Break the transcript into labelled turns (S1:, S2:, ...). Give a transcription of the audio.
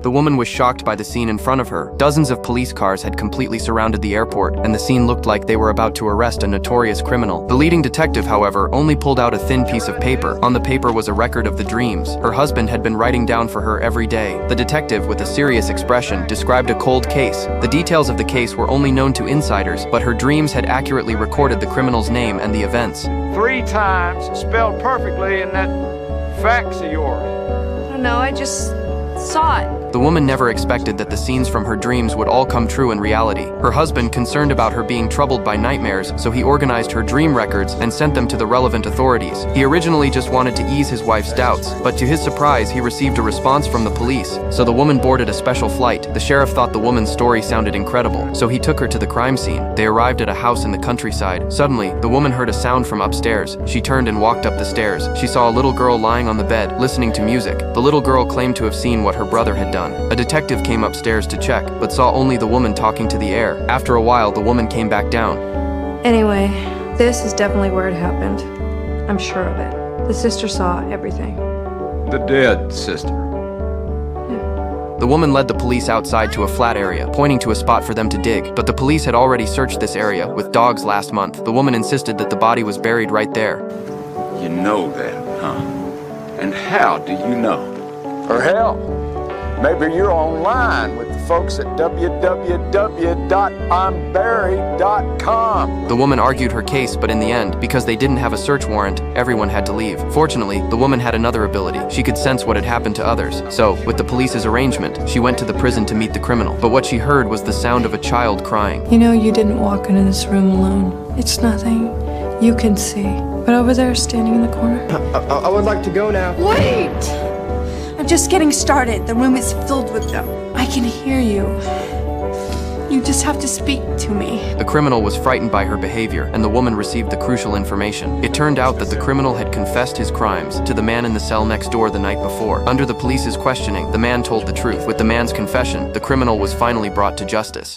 S1: The woman was shocked by the scene in front of her. Dozens of police cars had completely surrounded the airport, and the scene looked like they were about to arrest a notorious criminal. The leading detective, however, only pulled out a thin piece of paper. On the paper was a record of the dreams her husband had been writing down for her every day. The detective, with a serious expression, described a cold case. The details of the case were only known to insiders, but her dreams had accurately recorded the criminal's name and the events.
S2: 3 times, spelled perfectly in that fax of yours.
S3: I don't know, I just saw it.
S1: The woman never expected that the scenes from her dreams would all come true in reality. Her husband, concerned about her being troubled by nightmares, so he organized her dream records and sent them to the relevant authorities. He originally just wanted to ease his wife's doubts, but to his surprise, he received a response from the police, so the woman boarded a special flight. The sheriff thought the woman's story sounded incredible, so he took her to the crime scene. They arrived at a house in the countryside. Suddenly, the woman heard a sound from upstairs. She turned and walked up the stairs. She saw a little girl lying on the bed, listening to music. The little girl claimed to have seen what her brother had done. A detective came upstairs to check, but saw only the woman talking to the air. After a while, the woman came back down.
S3: Anyway, this is definitely where it happened. I'm sure of it. The sister saw everything.
S2: The dead sister.
S1: The woman led the police outside to a flat area, pointing to a spot for them to dig, but the police had already searched this area with dogs last month. The woman insisted that the body was buried right there.
S4: You know that, huh? And how do you know?
S2: Or hell, maybe you're online with the folks at www.imbarry.com.
S1: The woman argued her case, but in the end, because they didn't have a search warrant, everyone had to leave. Fortunately, the woman had another ability. She could sense what had happened to others. So, with the police's arrangement, she went to the prison to meet the criminal. But what she heard was the sound of a child crying.
S5: You know you didn't walk into this room alone. It's nothing you can see. But over there, standing in the corner.
S6: I would like to go now.
S5: Wait! I'm just getting started. The room is filled with them. I can hear you. You just have to speak to me.
S1: The criminal was frightened by her behavior, and the woman received the crucial information. It turned out that the criminal had confessed his crimes to the man in the cell next door the night before. Under the police's questioning, the man told the truth. With the man's confession, the criminal was finally brought to justice.